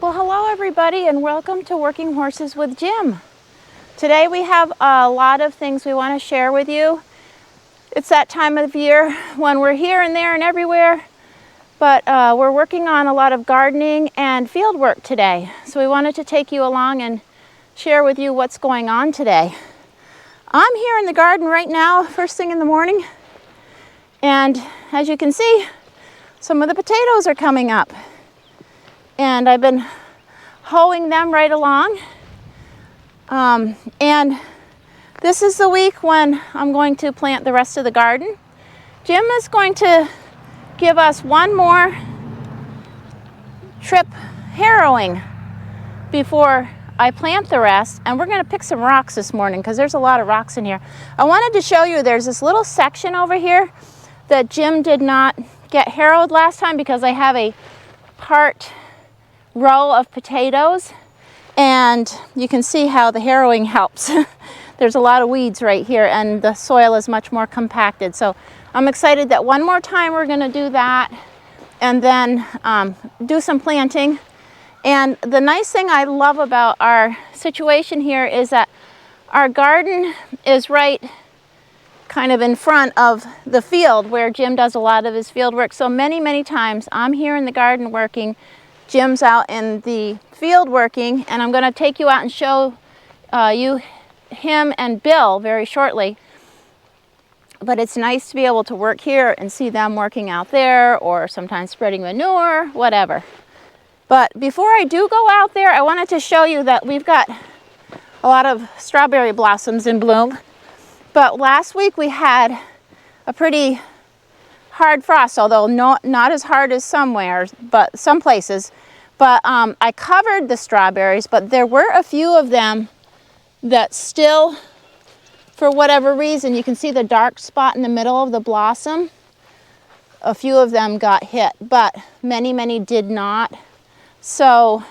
Well, hello everybody and welcome to Working Horses with Jim. Today we have a lot of things we want to share with you. It's that time of year when we're here and there and everywhere, but we're working on a lot of gardening and field work today. So we wanted to take you along and share with you what's going on today. I'm here in the garden right now, first thing in the morning, and as you can see, some of the potatoes are coming up. And I've been hoeing them right along. And this is the week when I'm going to plant the rest of the garden. Jim is going to give us one more trip harrowing before I plant the rest. And we're going to pick some rocks this morning because there's a lot of rocks in here. I wanted to show you there's this little section over here that Jim did not get harrowed last time because I have a part row of potatoes, and you can see how the harrowing helps. There's a lot of weeds right here and the soil is much more compacted. So I'm excited that one more time we're going to do that and then do some planting. And the nice thing I love about our situation here is that our garden is right kind of in front of the field where Jim does a lot of his field work. So many times I'm here in the garden working, Jim's out in the field working, and I'm going to take you out and show you him and Bill very shortly. But it's nice to be able to work here and see them working out there, or sometimes spreading manure, whatever. But before I do go out there, I wanted to show you that we've got a lot of strawberry blossoms in bloom. But last week we had a pretty hard frost, although not as hard as somewhere, but some places. But I covered the strawberries, but there were a few of them that still, for whatever reason, you can see the dark spot in the middle of the blossom. A few of them got hit, but many did not. So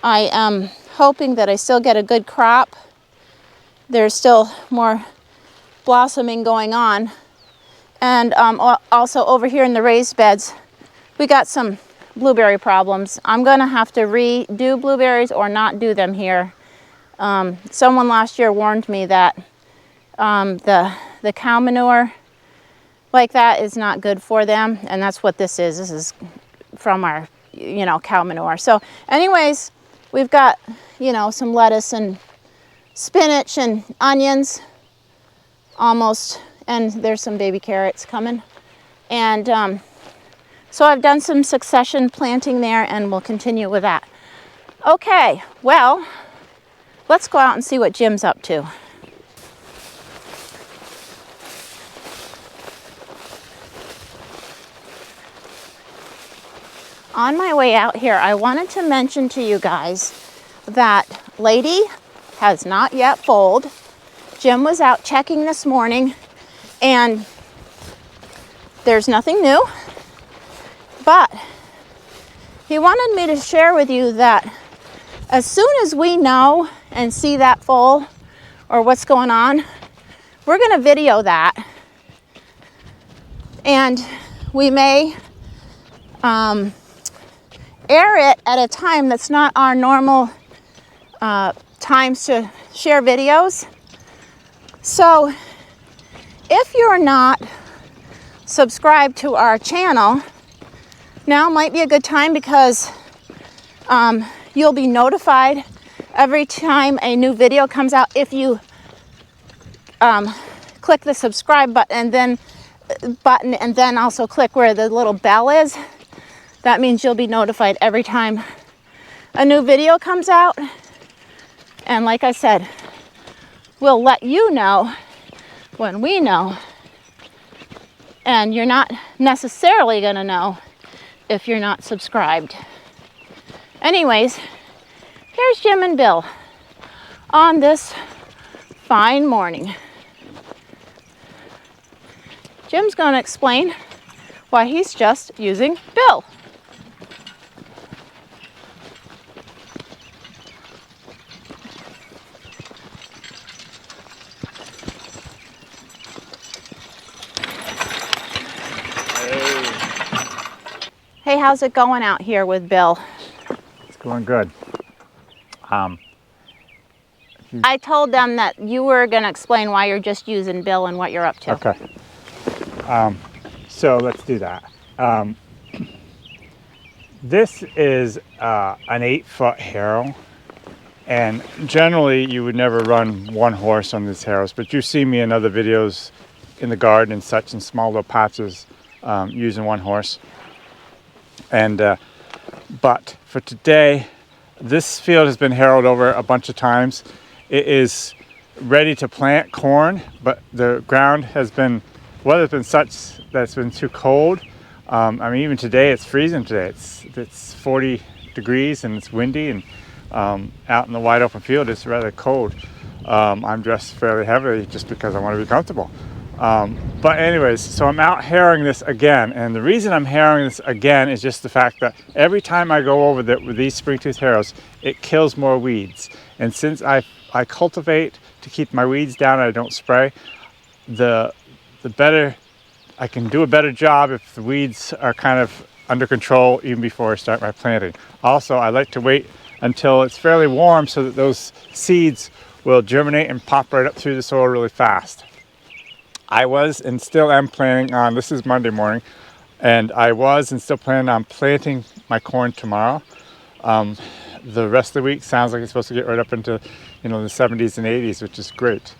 I am hoping that I still get a good crop. There's still more blossoming going on. And also over here in the raised beds, we got some blueberry problems. I'm gonna have to redo blueberries or not do them here. Someone last year warned me that the cow manure like that is not good for them, and that's what this is. This is from our, cow manure. So anyways, we've got, some lettuce and spinach and onions almost. And there's some baby carrots coming. And so I've done some succession planting there, and we'll continue with that. Okay, well, let's go out and see what Jim's up to. On my way out here, I wanted to mention to you guys that Lady has not yet foaled. Jim was out checking this morning, and there's nothing new, but he wanted me to share with you that as soon as we know and see that foal or what's going on, we're going to video that, and we may air it at a time that's not our normal times to share videos. So if you're not subscribed to our channel, now might be a good time, because you'll be notified every time a new video comes out. If you click the subscribe button and then also click where the little bell is, that means you'll be notified every time a new video comes out. And like I said, we'll let you know when we know, and you're not necessarily going to know if you're not subscribed. Anyways, here's Jim and Bill on this fine morning. Jim's going to explain why he's just using Bill. Hey, how's it going out here with Bill? going good. I told them that you were going to explain why you're just using Bill and what you're up to. Okay. So let's do that. This is an 8-foot harrow, and generally you would never run one horse on these harrows, but you see me in other videos in the garden and such, in small little patches, using one horse. And but for today, this field has been harrowed over a bunch of times. It is ready to plant corn, but the ground has been, weather's been such that it's been too cold. I mean, even today it's freezing today. It's 40 degrees and it's windy, and out in the wide open field it's rather cold. I'm dressed fairly heavily just because I want to be comfortable. But anyways, so I'm out harrowing this again, and the reason I'm harrowing this again is just the fact that every time I go over with these spring-tooth harrows, it kills more weeds. And since I cultivate to keep my weeds down and I don't spray, the better I can do a better job if the weeds are kind of under control even before I start my planting. Also, I like to wait until it's fairly warm so that those seeds will germinate and pop right up through the soil really fast. I was and still am planning on, this is Monday morning, and I was and still planning on planting my corn tomorrow. The rest of the week sounds like it's supposed to get right up into, the 70s and 80s, which is great.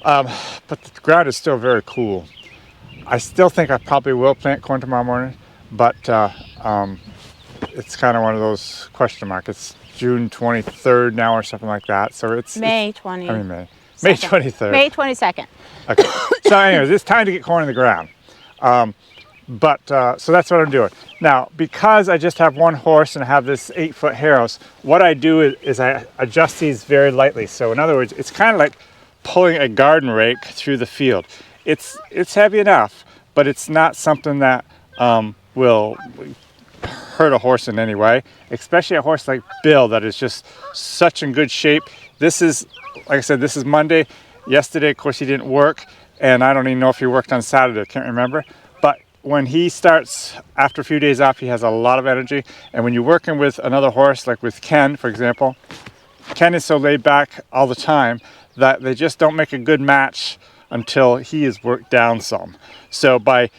But the ground is still very cool. I still think I probably will plant corn tomorrow morning, but it's kind of one of those question marks. It's June 23rd now or something like that. So it's May 20. I mean May 23rd. May 22nd. Okay. So anyways, it's time to get corn in the ground. So that's what I'm doing. Now, because I just have one horse and I have this 8-foot harrows, what I do is I adjust these very lightly. So in other words, it's kind of like pulling a garden rake through the field. It's heavy enough, but it's not something that will hurt a horse in any way, especially a horse like Bill that is just such in good shape. This is, like I said, this is Monday. Yesterday, of course, he didn't work, and I don't even know if he worked on Saturday. I can't remember. But when he starts, after a few days off, he has a lot of energy. And when you're working with another horse, like with Ken, for example, Ken is so laid back all the time that they just don't make a good match until he is worked down some. So by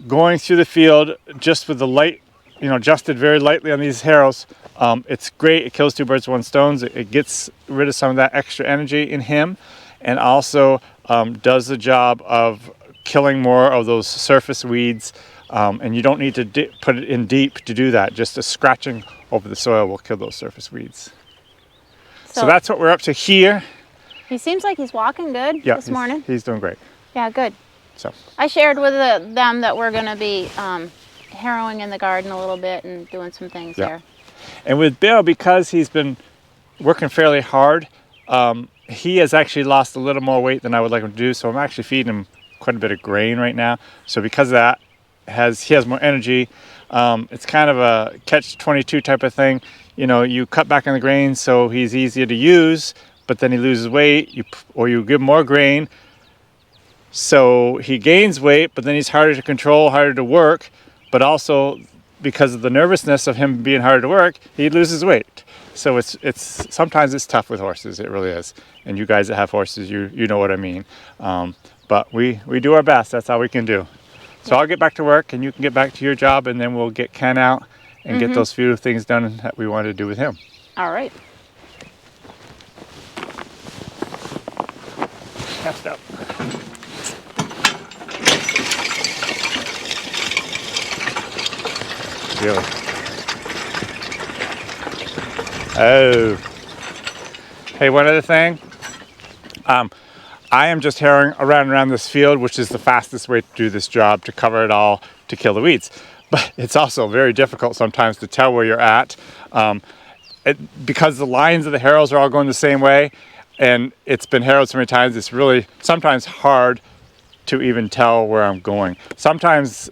going through the field just with the light, adjusted very lightly on these harrows, it's great. It kills two birds with one stone. It gets rid of some of that extra energy in him, and also does the job of killing more of those surface weeds. And you don't need to put it in deep to do that. Just a scratching over the soil will kill those surface weeds. So that's what we're up to here. He seems like he's walking good this morning. He's doing great. Yeah, good. So I shared with them that we're going to be harrowing in the garden a little bit and doing some things there. And with Bill, because he's been working fairly hard, he has actually lost a little more weight than I would like him to do. So I'm actually feeding him quite a bit of grain right now. So because of that, he has more energy. It's kind of a catch-22 type of thing. You cut back on the grain so he's easier to use, but then he loses weight, or you give more grain, so he gains weight, but then he's harder to control, harder to work, but also because of the nervousness of him being harder to work, he loses weight. So it's sometimes it's tough with horses, it really is. And you guys that have horses, you know what I mean. But we do our best, that's all we can do. So I'll get back to work and you can get back to your job, and then we'll get Ken out and get those few things done that we want to do with him. All right. Cast up. Really? Oh. Hey, one other thing. I am just harrowing around this field, which is the fastest way to do this job, to cover it all, to kill the weeds. But it's also very difficult sometimes to tell where you're at. Because the lines of the harrows are all going the same way, and it's been harrowed so many times, it's really sometimes hard to even tell where I'm going. Sometimes,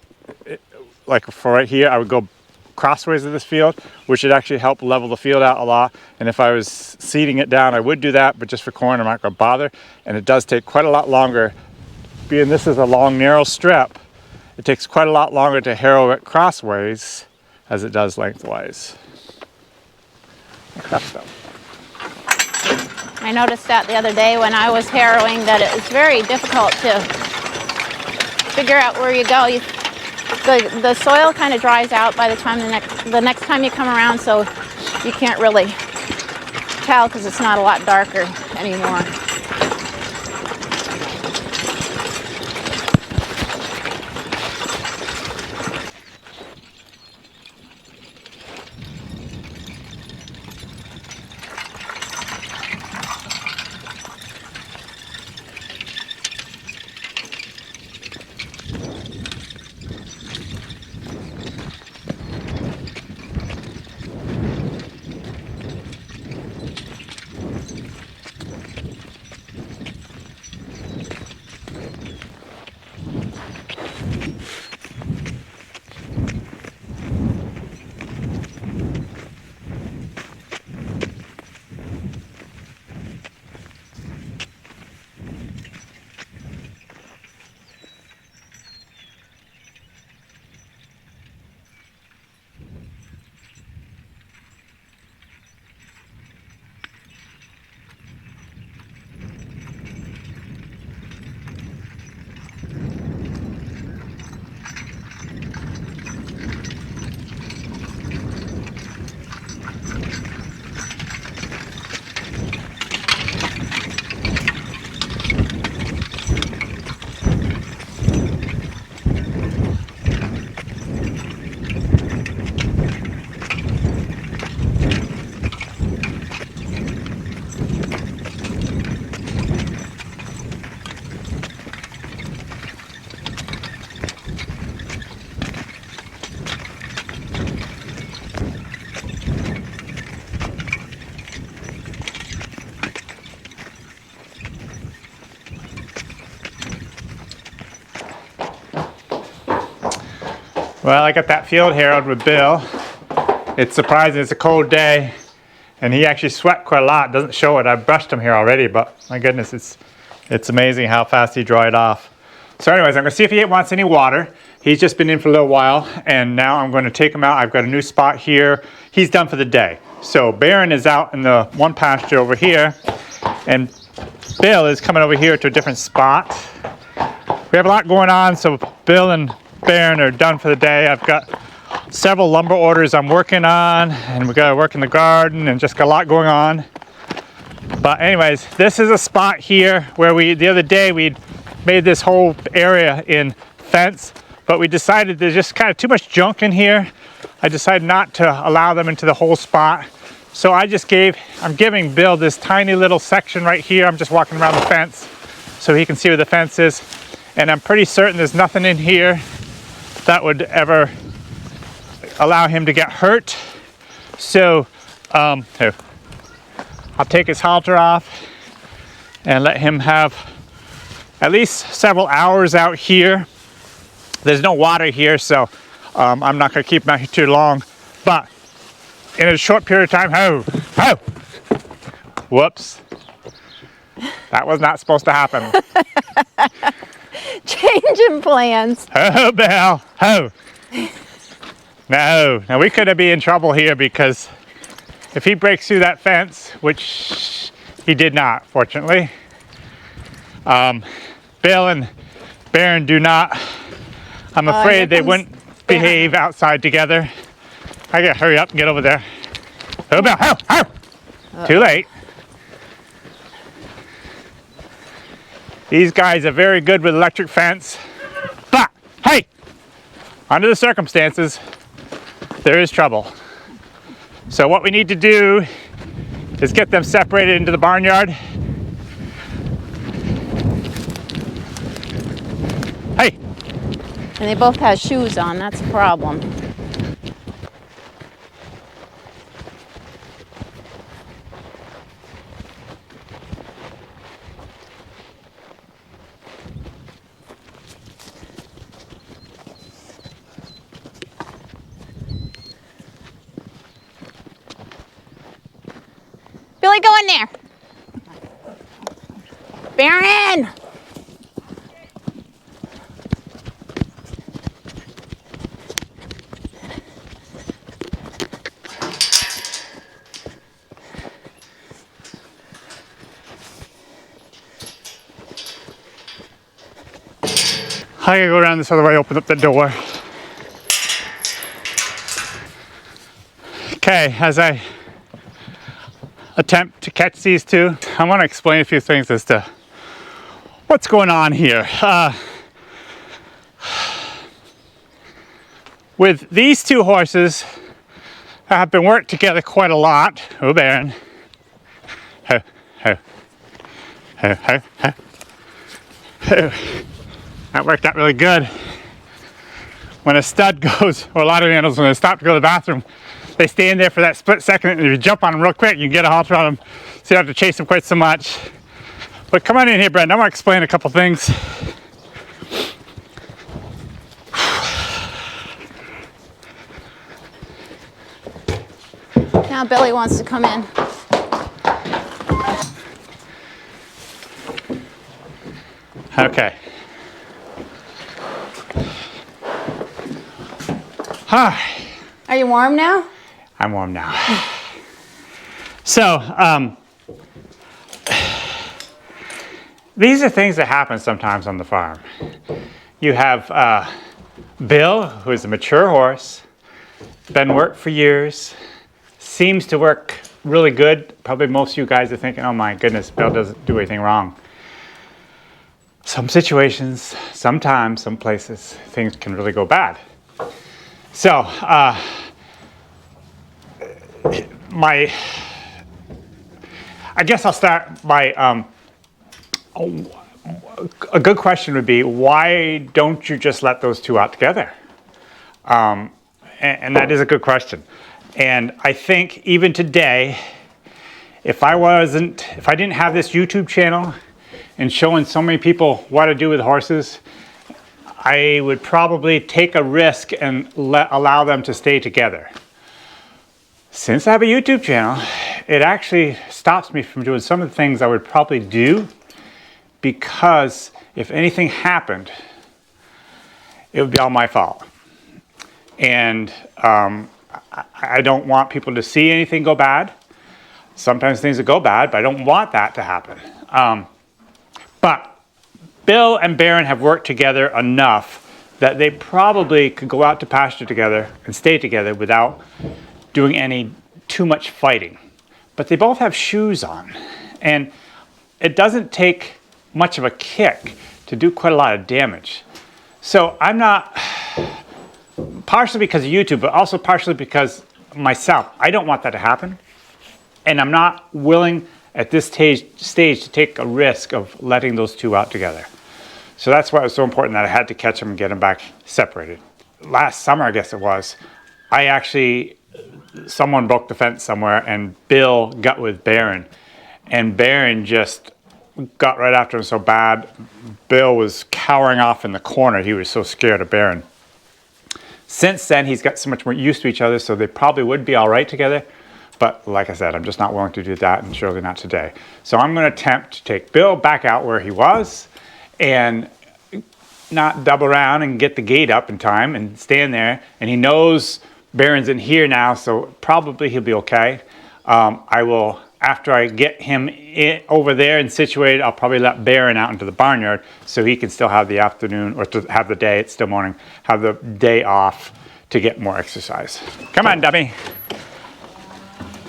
like for right here, I would go crossways of this field, which would actually help level the field out a lot. And if I was seeding it down, I would do that, but just for corn, I'm not going to bother. And it does take quite a lot longer. Being this is a long, narrow strip, it takes quite a lot longer to harrow it crossways as it does lengthwise. I noticed that the other day when I was harrowing, that it's very difficult to figure out where you go. The soil kind of dries out by the time the next time you come around, so you can't really tell because it's not a lot darker anymore. Well, I got that field harrowed with Bill. It's surprising, it's a cold day, and he actually sweat quite a lot. Doesn't show it. I brushed him here already, but my goodness, it's amazing how fast he dried off. So anyways, I'm gonna see if he wants any water. He's just been in for a little while, and now I'm going to take him out. I've got a new spot here. He's done for the day. So Baron is out in the one pasture over here, and Bill is coming over here to a different spot. We have a lot going on, so Bill and Baron are done for the day. I've got several lumber orders I'm working on, and we got to work in the garden, and just got a lot going on. But anyways, this is a spot here where the other day we made this whole area in fence, but we decided there's just kind of too much junk in here. I decided not to allow them into the whole spot. So I'm giving Bill this tiny little section right here. I'm just walking around the fence so he can see where the fence is. And I'm pretty certain there's nothing in here that would ever allow him to get hurt. So here. I'll take his halter off and let him have at least several hours out here. There's no water here, so I'm not going to keep him out here too long. But in a short period of time, whoops. That was not supposed to happen. Changing plans. Oh, Belle, ho. No, now we could be in trouble here because if he breaks through that fence, which he did not, fortunately, Bill and Baron do not, I'm afraid they wouldn't behave outside together. I gotta hurry up and get over there. Oh, Belle, ho, ho. Too late. These guys are very good with electric fence, but hey, under the circumstances, there is trouble. So what we need to do is get them separated into the barnyard. Hey! And they both have shoes on, that's a problem. Billy, go in there. Baron! I gotta go around this other way, open up the door. Okay, as I attempt to catch these two, I want to explain a few things as to what's going on here. With these two horses, have been worked together quite a lot. Oh, Baron. Ho, ho. Ho, ho, ho. Ho. That worked out really good. When a stud goes, or a lot of animals, when they stop to go to the bathroom, they stay in there for that split second, and if you jump on them real quick, you can get a halter on them, so you don't have to chase them quite so much. But come on in here, Brenda. I want to explain a couple things. Now Billy wants to come in. Okay. Hi. Are you warm now? I'm warm now. So, these are things that happen sometimes on the farm. You have Bill, who is a mature horse, been worked for years, seems to work really good. Probably most of you guys are thinking, oh my goodness, Bill doesn't do anything wrong. Some situations, sometimes, some places, things can really go bad. So, I guess I'll start by, a good question would be, why don't you just let those two out together? And that is a good question. And I think even today, if I didn't have this YouTube channel and showing so many people what to do with horses, I would probably take a risk and allow them to stay together. Since I have a YouTube channel, it actually stops me from doing some of the things I would probably do, because if anything happened, it would be all my fault. And I don't want people to see anything go bad. Sometimes things will go bad, but I don't want that to happen. But Bill and Baron have worked together enough that they probably could go out to pasture together and stay together without doing any too much fighting. But they both have shoes on, and it doesn't take much of a kick to do quite a lot of damage. So I'm not, partially because of YouTube, but also partially because myself, I don't want that to happen. And I'm not willing at this stage to take a risk of letting those two out together. So that's why it was so important that I had to catch them and get them back separated. Last summer, I guess it was, someone broke the fence somewhere and Bill got with Baron. And Baron just got right after him so bad. Bill was cowering off in the corner. He was so scared of Baron. Since then, he's got so much more used to each other, so they probably would be all right together. But like I said, I'm just not willing to do that, and surely not today. So I'm going to attempt to take Bill back out where he was and not double around and get the gate up in time and stand there. And he knows Baron's in here now, so probably he'll be okay. I will, after I get him over there and situated, I'll probably let Baron out into the barnyard so he can still have the afternoon, or to have the day, it's still morning, have the day off to get more exercise. Come on, Dummy.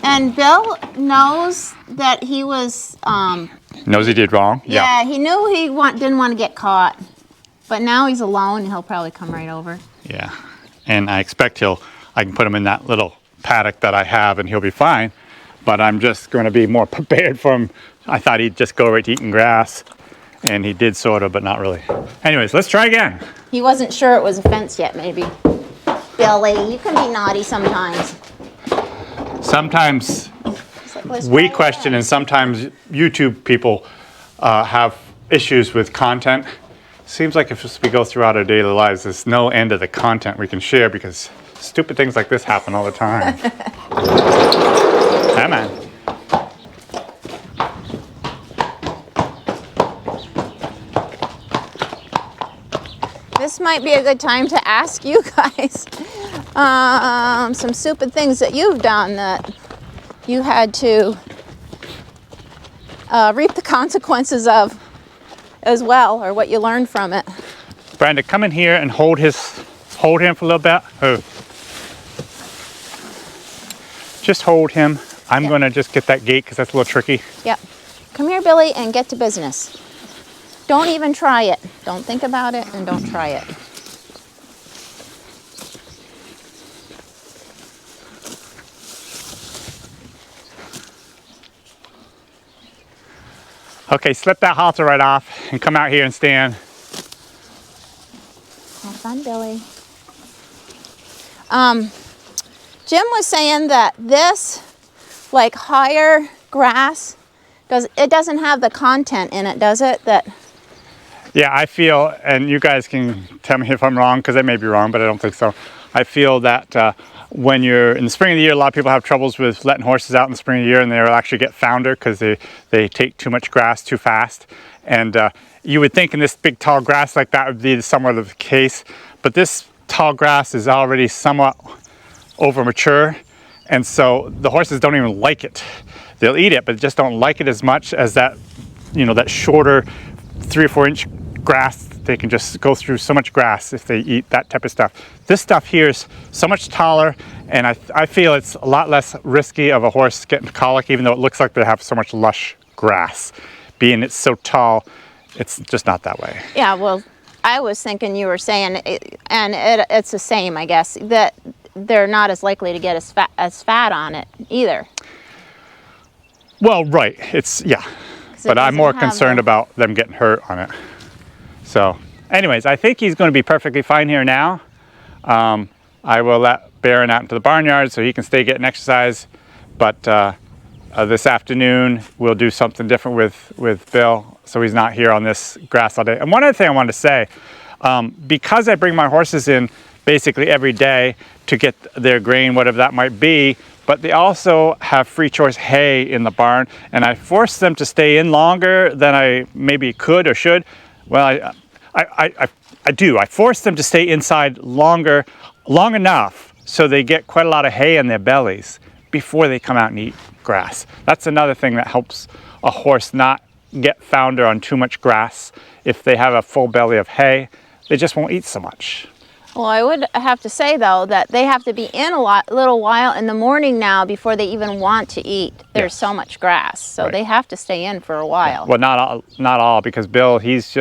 And Bill knows that he was... knows he did wrong? Yeah, he knew he didn't want to get caught. But now he's alone, and he'll probably come right over. Yeah, and I expect I can put him in that little paddock that I have, and he'll be fine. But I'm just going to be more prepared for him. I thought he'd just go right to eating grass, and he did sort of, but not really. Anyways, let's try again. He wasn't sure it was a fence yet, maybe. Billy, you can be naughty sometimes. Sometimes Like, we question, and sometimes YouTube people have issues with content. Seems like if we go throughout our daily lives, there's no end to the content we can share, because stupid things like this happen all the time. Come on. This might be a good time to ask you guys some stupid things that you've done that you had to reap the consequences of as well, or what you learned from it. Brenda, come in here and hold him for a little bit. Oh. Just hold him. I'm going to just get that gate because that's a little tricky. Yep. Come here, Billy, and get to business. Don't even try it. Don't think about it and don't try it. Okay, slip that halter right off and come out here and stand. Have fun, Billy. Jim was saying that this, like higher grass, it doesn't have the content in it, does it? Yeah, I feel, and you guys can tell me if I'm wrong, because I may be wrong, but I don't think so. I feel that when you're in the spring of the year, a lot of people have troubles with letting horses out in the spring of the year, and they'll actually get founder because they take too much grass too fast. And you would think in this big tall grass like that would be somewhat of the case, but this tall grass is already somewhat over mature, and so the horses don't even like it. They'll eat it, but just don't like it as much as that, you know, that shorter 3 or 4 inch grass. They can just go through so much grass if they eat that type of stuff. This stuff here is so much taller, and I feel it's a lot less risky of a horse getting colic, even though it looks like they have so much lush grass. Being it's so tall, it's just not that way. Yeah, well, I was thinking you were saying, it's the same, I guess, that they're not as likely to get as fat on it either. Well, right, it's, yeah. But I'm more concerned about them getting hurt on it. So, anyways, I think he's going to be perfectly fine here now. I will let Baron out into the barnyard so he can stay getting exercise. But this afternoon, we'll do something different with Bill, so he's not here on this grass all day. And one other thing I wanted to say, because I bring my horses in basically every day to get their grain, whatever that might be, but they also have free choice hay in the barn, and I force them to stay in longer than I maybe could or should. Well, I do. I force them to stay inside long enough so they get quite a lot of hay in their bellies before they come out and eat grass. That's another thing that helps a horse not get founder on too much grass. If they have a full belly of hay, they just won't eat so much. Well, I would have to say, though, that they have to be in a little while in the morning now before they even want to eat. There's so much grass, so right. They have to stay in for a while. Well, not all, because Bill, he's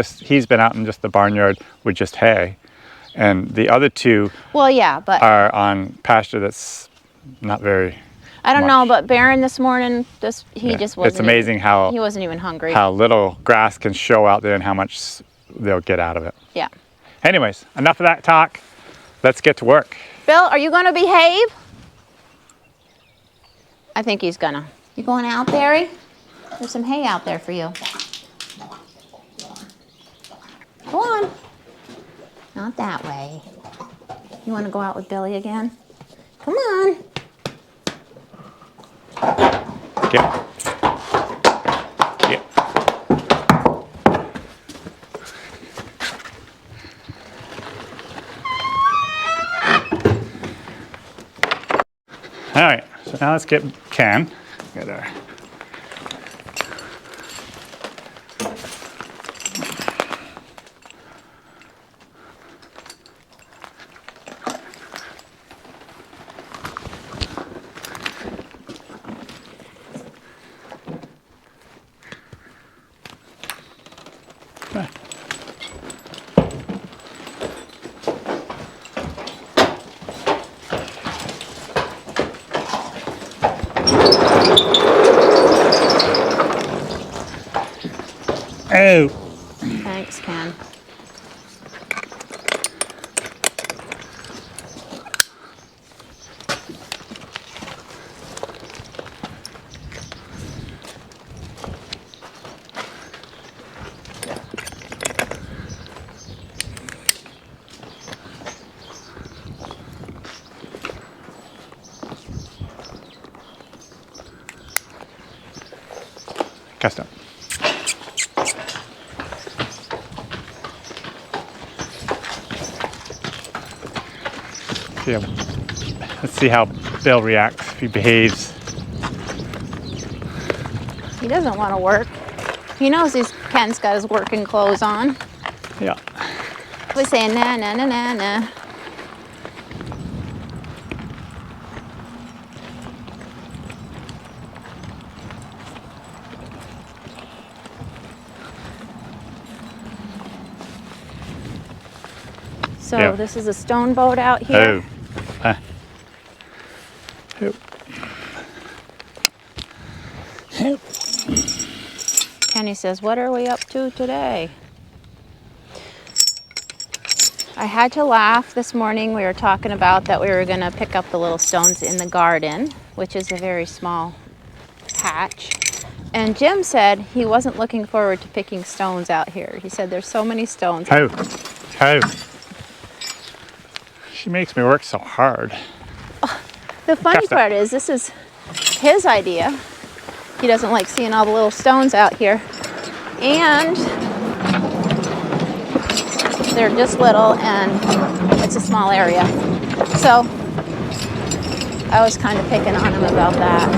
been out in just the barnyard with just hay, and the other two are on pasture that's not very I don't know, but Baron this morning, he just wasn't. It's amazing how he wasn't even hungry. How little grass can show out there and how much they'll get out of it. Yeah. Anyways, enough of that talk. Let's get to work. Bill, are you going to behave? I think he's gonna. You going out, Barry? There's some hay out there for you. Go on. Not that way. You want to go out with Billy again? Come on. Get. All right, so now let's get Ken. Get our Oh. Thanks, Ken. Custom. Yeah. Let's see how Bill reacts if he behaves. He doesn't want to work. He knows Ken's got his working clothes on. Yeah. We're saying na na na na na. So Yeah. this is a stone boat out here. Oh. Kenny says, what are we up to today? I had to laugh this morning. We were talking about that we were going to pick up the little stones in the garden, which is a very small patch. And Jim said he wasn't looking forward to picking stones out here. He said there's so many stones. Oh. She makes me work so hard. The funny That's part is this is his idea. He doesn't like seeing all the little stones out here. And they're just little and it's a small area. So I was kind of picking on him about that.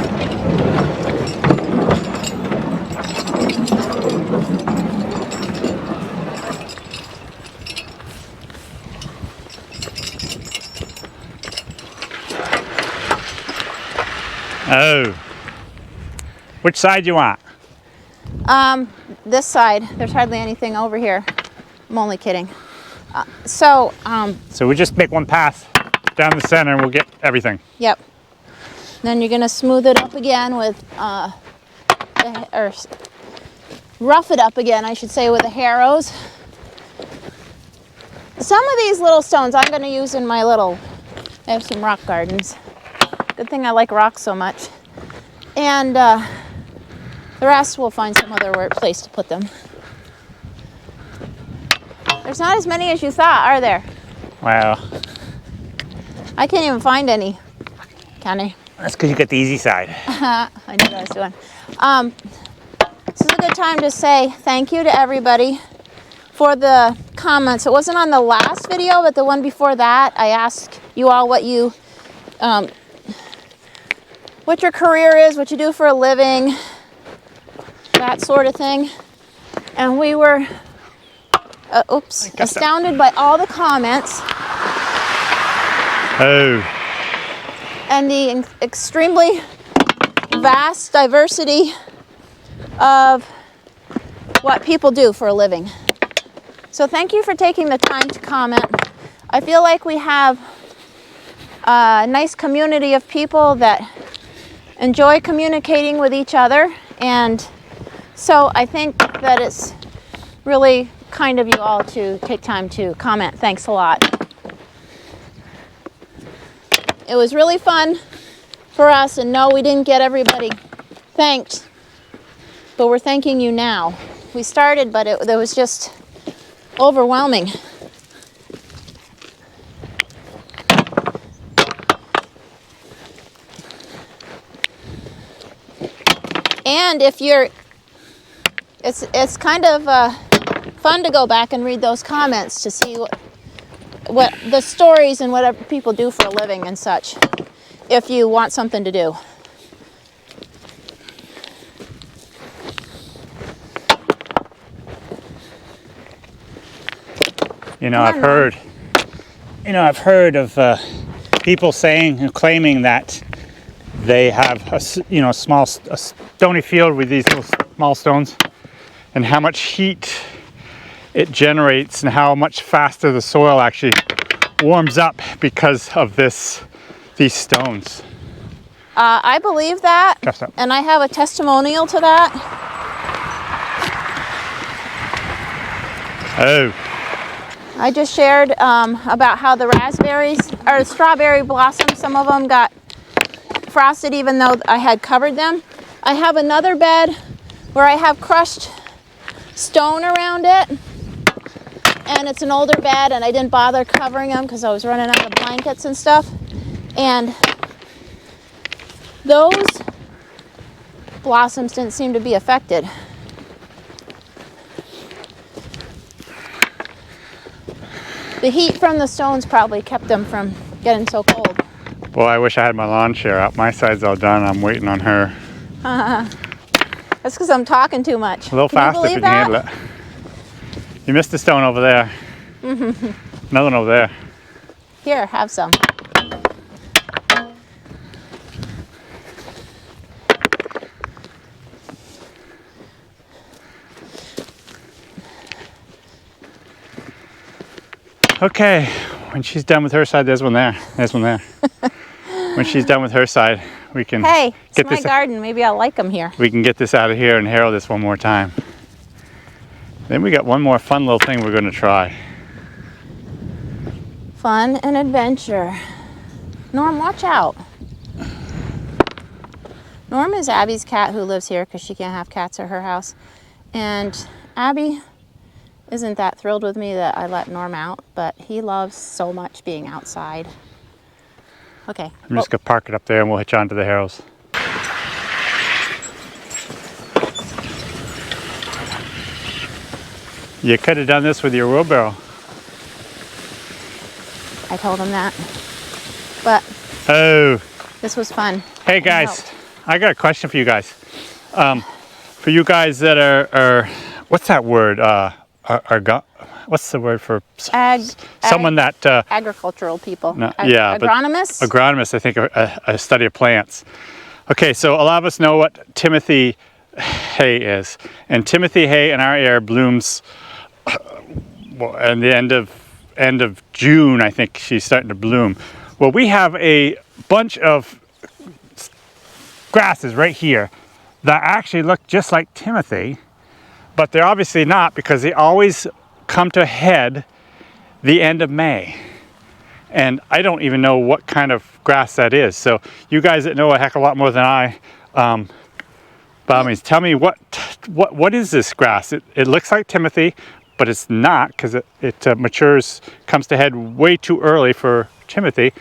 Oh. Which side do you want? This side, there's hardly anything over here. I'm only kidding. So we just make one path down the center and we'll get everything. yep. Then you're gonna smooth it up again with, or rough it up again, I should say, with the harrows. Some of these little stones I'm gonna use in my little, I have some rock gardens. Good thing I like rocks so much. And the rest we'll find some other place to put them. There's not as many as you thought, are there? Wow. I can't even find any, Kenny. That's because you got the easy side. I knew what I was doing. This is a good time to say thank you to everybody for the comments. It wasn't on the last video, but the one before that, I asked you all what you, what your career is, what you do for a living, that sort of thing. And we were, astounded by all the comments. Oh. And the extremely vast diversity of what people do for a living. So thank you for taking the time to comment. I feel like we have a nice community of people that enjoy communicating with each other, and so I think that it's really kind of you all to take time to comment. Thanks a lot. It was really fun for us, and no, we didn't get everybody thanked, but we're thanking you now. We started, but it was just overwhelming. And if you're, it's kind of fun to go back and read those comments to see what the stories and whatever people do for a living and such, if you want something to do. I've heard of people saying and claiming that they have a stony field with these little small stones, and how much heat it generates and how much faster the soil actually warms up because of these stones. I believe that, and I have a testimonial to that. Oh. I just shared about how the raspberries or strawberry blossoms, some of them got frosted even though I had covered them. I have another bed where I have crushed stone around it, and it's an older bed, and I didn't bother covering them because I was running out of blankets and stuff. And those blossoms didn't seem to be affected. The heat from the stones probably kept them from getting so cold. Well, I wish I had my lawn chair out. My side's all done. I'm waiting on her. That's because I'm talking too much. A little faster if you can handle it. You missed the stone over there. Another one over there. Here, have some. Okay, when she's done with her side, there's one there. There's one there. When she's done with her side, we can Hey, it's get my this. garden. Maybe I'll like them here. We can get this out of here and harrow this one more time. Then we got one more fun little thing we're going to try. Fun and adventure. Norm, watch out. Norm is Abby's cat who lives here because she can't have cats at her house. And Abby isn't that thrilled with me that I let Norm out, but he loves so much being outside. Okay. I'm just going to park it up there and we'll hitch on to the harrows. You could have done this with your wheelbarrow. I told him that. But Oh, this was fun. hey guys, I got a question for you guys. For you guys that are what's that word? What's the word for someone that Agricultural people. No, yeah, but agronomists? agronomists, I think, a study of plants. Okay, so a lot of us know what Timothy hay is, and Timothy hay in our area blooms at the end of June. I think she's starting to bloom. Well, we have a bunch of grasses right here that actually look just like Timothy, but they're obviously not because they always come to a head the end of May. And I don't even know what kind of grass that is. So you guys that know a heck of a lot more than I, by all means, tell me what is this grass? It looks like Timothy, but it's not because it matures, comes to head way too early for Timothy.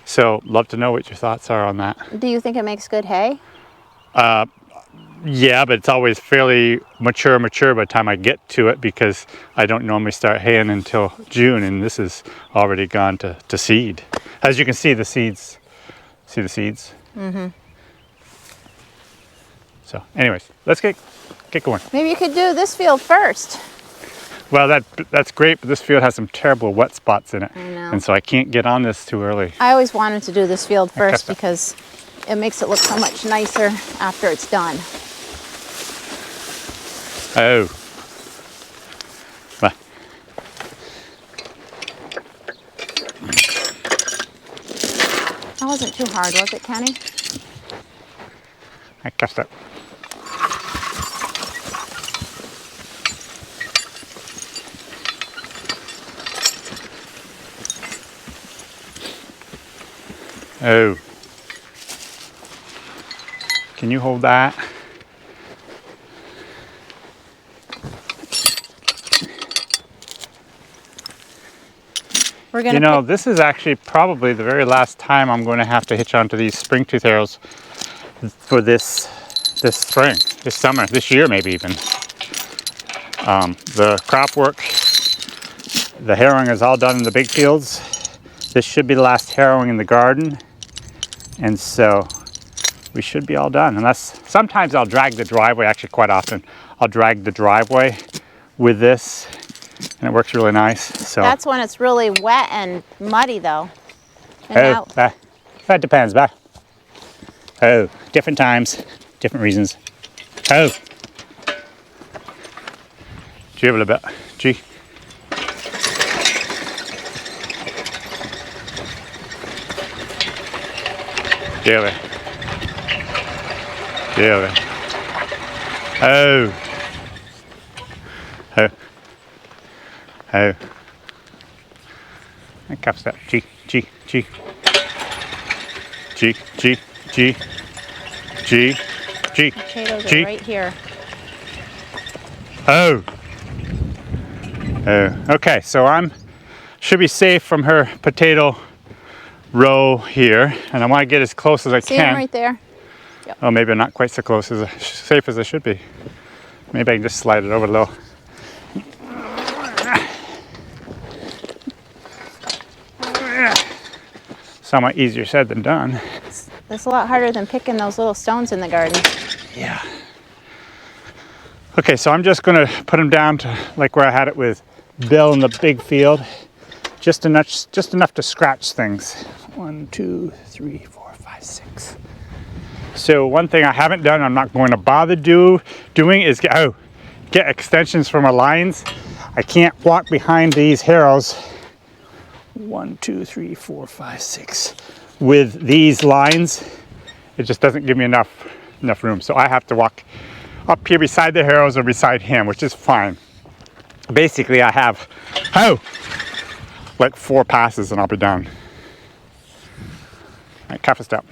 So love to know what your thoughts are on that. Do you think it makes good hay? Yeah, but it's always fairly mature by the time I get to it because I don't normally start haying until June, and this is already gone to seed. As you can see the seeds. See the seeds? Mm-hmm. So anyways, let's get going. Maybe you could do this field first. Well, that's great, but this field has some terrible wet spots in it. I know. And so I can't get on this too early. I always wanted to do this field first because it makes it look so much nicer after it's done. Oh. Well. That wasn't too hard, was it, Kenny? I guess that. Oh. Can you hold that? We're gonna You know, this is actually probably the very last time I'm going to have to hitch onto these spring-tooth harrows for this spring, this summer, this year maybe even. The crop work, the harrowing is all done in the big fields. This should be the last harrowing in the garden. And so we should be all done. Unless sometimes I'll drag the driveway, actually quite often, I'll drag the driveway with this and it works really nice. So That's when it's really wet and muddy though. And that depends. Oh, different times, different reasons. Oh. G a little bit. G. Really. Oh. Oh. Oh. That cups that. G. G. G. G. G. G. G. G. potatoes G. are right here. Oh. Oh. Okay, so should be safe from her potato row here, and I want to get as close as I See can. them right there? Oh, maybe I'm not quite so close as safe as I should be. Maybe I can just slide it over a little. Somewhat easier said than done. It's a lot harder than picking those little stones in the garden. Yeah. Okay, so I'm just going to put them down to like where I had it with bill in the big field. Just enough to scratch things. 1, 2, 3, 4, 5, 6. So one thing I haven't done, I'm not going to bother doing is get extensions for my lines. I can't walk behind these harrows. 1, 2, 3, 4, 5, 6. With these lines, it just doesn't give me enough room. So I have to walk up here beside the harrows or beside him, which is fine. Basically, I have like 4 passes and I'll be done. All right, calf a step.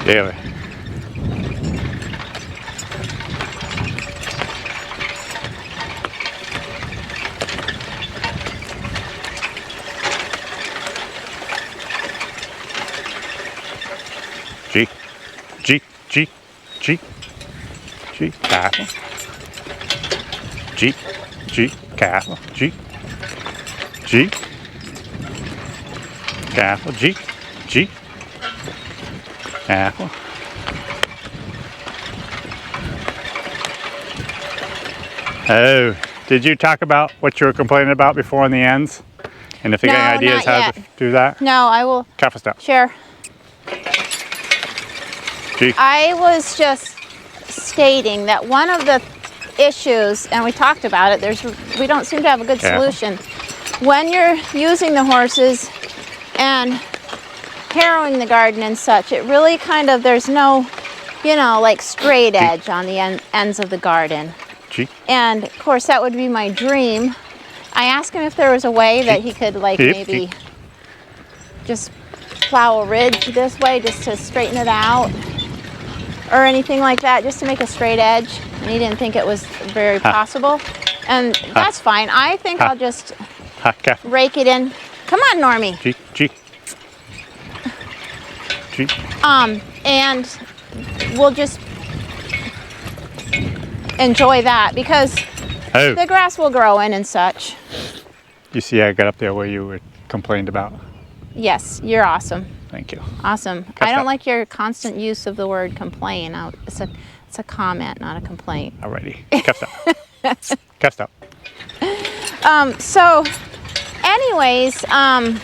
Daily. G, careful. G, careful. G, careful. G, careful. Oh, did you talk about what you were complaining about before in the ends? And if you got any ideas how to do that? No, I will. Careful step. Share. G. I was just stating that one of the issues, and we talked about it, we don't seem to have a good solution. When you're using the horses and harrowing the garden and such, it really kind of, there's no, like straight edge on the ends of the garden. G. And of course that would be my dream. I asked him if there was a way that he could like maybe just plow a ridge this way just to straighten it out or anything like that, just to make a straight edge. And he didn't think it was very possible. And that's fine. I think I'll just rake it in. Come on, Normie. G. And we'll just enjoy that because the grass will grow in and such. You see I got up there where you were complained about? Yes, you're awesome. Thank you. Awesome. I don't like your constant use of the word complain. It's a comment, not a complaint. Alrighty. Cuffed up. Cuffed up. So anyways, I'm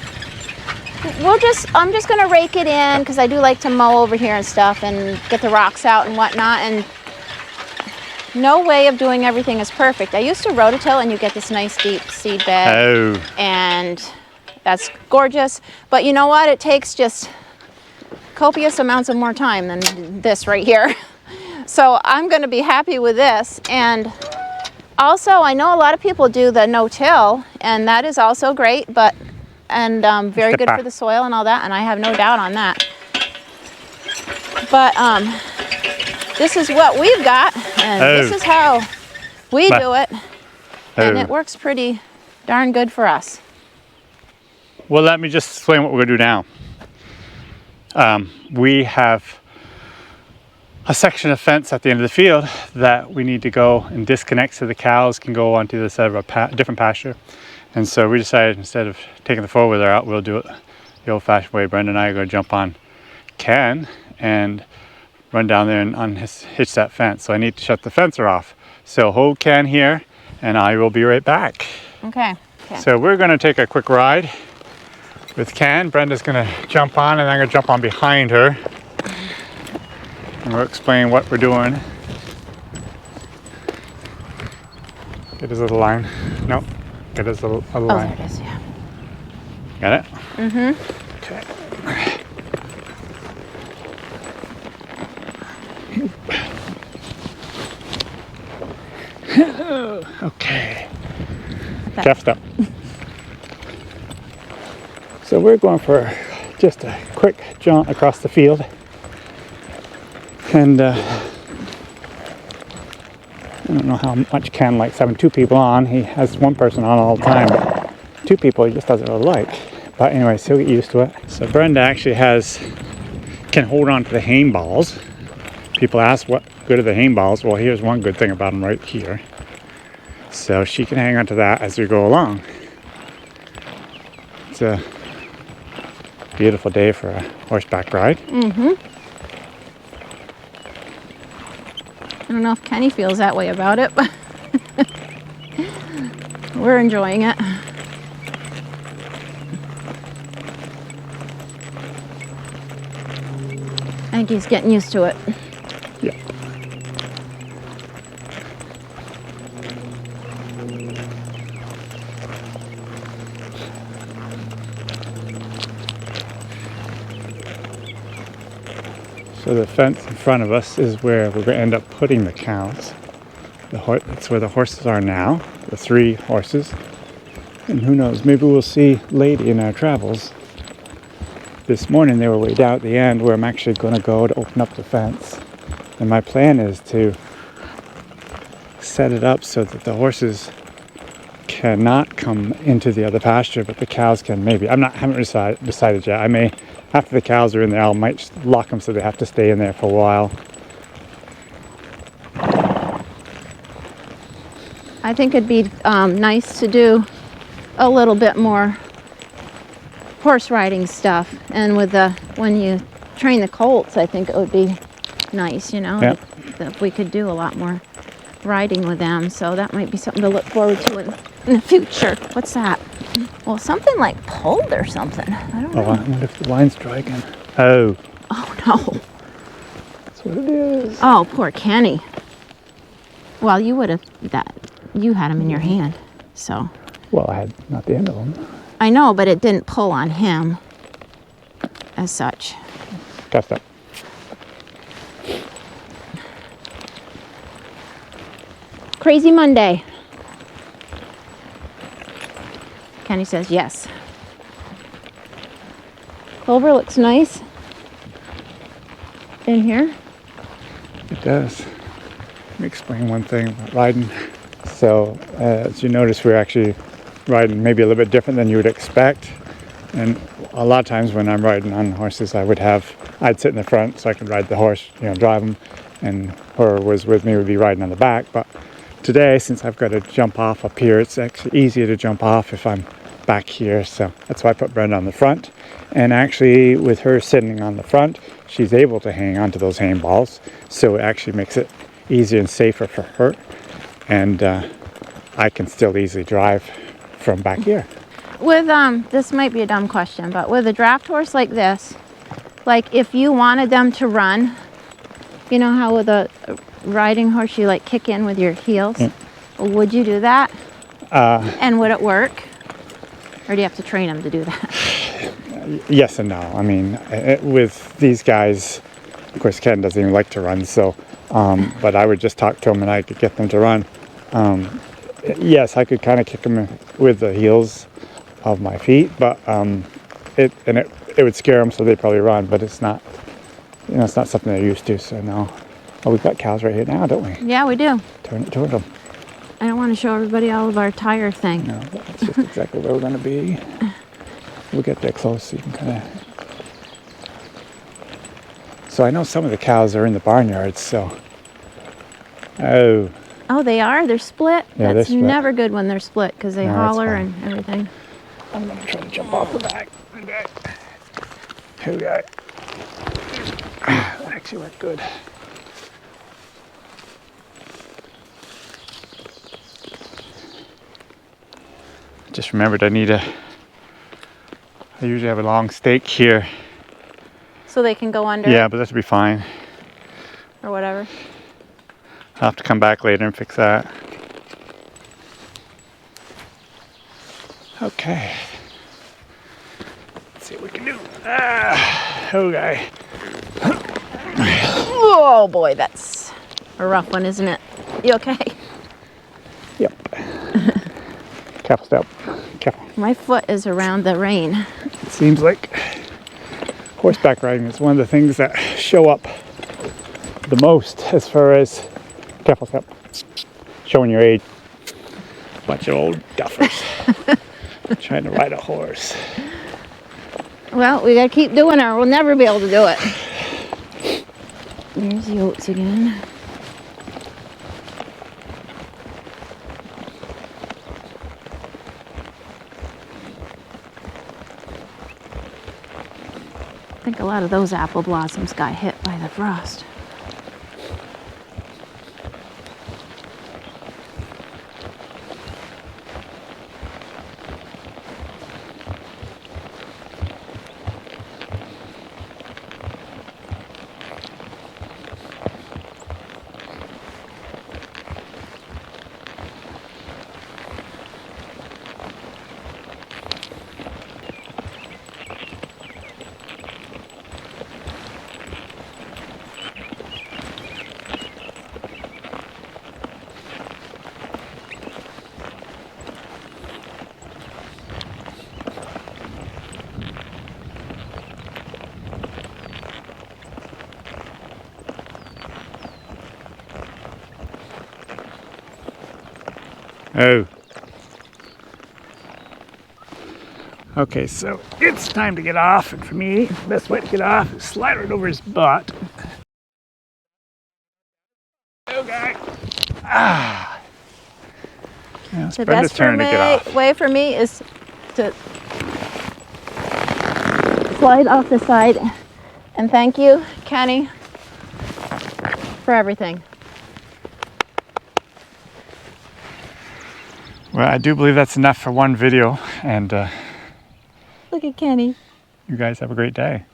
just gonna rake it in because I do like to mow over here and stuff and get the rocks out and whatnot, and no way of doing everything is perfect. I used to rototill and you get this nice deep seed bed and that's gorgeous, but you know what? It takes just copious amounts of more time than this right here. So I'm gonna be happy with this. And also I know a lot of people do the no-till and that is also great, and very good for the soil and all that, and I have no doubt on that. But this is what we've got, and this is how we do it, and it works pretty darn good for us. Well, let me just explain what we're going to do now. We have a section of fence at the end of the field that we need to go and disconnect so the cows can go onto the side of a different pasture. And so we decided instead of taking the four-wheeler out, we'll do it the old-fashioned way. Brenda and I are going to jump on Ken and run down there and hitch that fence. So I need to shut the fencer off. So hold Ken here and I will be right back. Okay. So we're going to take a quick ride with Ken. Brenda's going to jump on and I'm going to jump on behind her. And we'll explain what we're doing. Get his little line. Nope. Get his little line. Oh, there it is, yeah. Got it? Mm-hmm. Okay. Okay. Cuffed up. So we're going for just a quick jaunt across the field. And I don't know how much Ken likes having two people on. He has one person on all the time, but two people he just doesn't really like. But anyways, he'll get used to it. So Brenda actually can hold on to the haying balls. People ask good are the hay balls? Well, here's one good thing about them right here. So she can hang onto that as we go along. It's a beautiful day for a horseback ride. Mm-hmm. I don't know if Kenny feels that way about it, but we're enjoying it. I think he's getting used to it. Yeah. So the fence in front of us is where we're going to end up putting the cows. That's where the horses are now, the 3 horses. And who knows, maybe we'll see late in our travels. This morning they were way down at the end where I'm actually going to go to open up the fence. And my plan is to set it up so that the horses cannot come into the other pasture, but the cows can maybe. Haven't decided yet. I may, after the cows are in there, I might lock them so they have to stay in there for a while. I think it'd be nice to do a little bit more horse riding stuff, and with when you train the colts, I think it would be nice, you know, yeah. if we could do a lot more riding with them. So that might be something to look forward to in the future. What's that? Well, something like pulled or something. I don't know. I wonder if the line's dry again. Oh. Oh no. That's what it is. Oh, poor Kenny. Well, you would have you had him in your hand, so. Well, I had not the end of them. I know, but it didn't pull on him as such. Got that. Crazy Monday. Kenny says yes. Clover looks nice in here. It does. Let me explain one thing about riding. So, as you notice, we're actually riding maybe a little bit different than you would expect. And a lot of times when I'm riding on horses, I'd sit in the front so I could ride the horse, drive him, and whoever was with me would be riding on the back. But today, since I've got to jump off up here, it's actually easier to jump off if I'm back here. So that's why I put Brenda on the front. And actually, with her sitting on the front, she's able to hang onto those hay balls. So it actually makes it easier and safer for her. And I can still easily drive from back here. With this might be a dumb question, but with a draft horse like this, like if you wanted them to run, you know how with a riding horse you like kick in with your heels? Yeah. Would you do that? And would it work? Or do you have to train them to do that? Yes and no. I mean, with these guys, of course, Ken doesn't even like to run, so, but I would just talk to them and I could get them to run. Yes, I could kind of kick them with the heels of my feet, but it would scare them, so they'd probably run. But it's not, it's not something they're used to. So no. Oh, we've got cows right here now, don't we? Yeah, we do. Turn it toward them. I don't want to show everybody all of our tire thing. No, that's just exactly where we're going to be. We'll get there close so you can kind of. So I know some of the cows are in the barnyards. So. Oh. Oh, they are? They're split? Yeah, That's they're split. Never good when they're split because they holler and everything. I'm going to try to jump off the back. Okay. Here we go. That actually worked good. Just remembered I usually have a long stake here. So they can go under? Yeah, but that should be fine. Or whatever. I'll have to come back later and fix that. Okay. Let's see what we can do. Okay. Oh boy, that's a rough one, isn't it? You okay? Yep. Careful step. Careful. My foot is around the rein. It seems like horseback riding is one of the things that show up the most as far as careful step. Showing your age. Bunch of old duffers trying to ride a horse. Well, we gotta keep doing it or we'll never be able to do it. There's the oats again. think a lot of those apple blossoms got hit by the frost. Oh. Okay, so it's time to get off, and for me, the best way to get off is slide right over his butt. Okay. Ah. Yeah, it's The Brenda's best turn to get off. way for me is to slide off the side. And thank you, Kenny, for everything. Well, I do believe that's enough for one video, and Look at Kenny. you guys have a great day.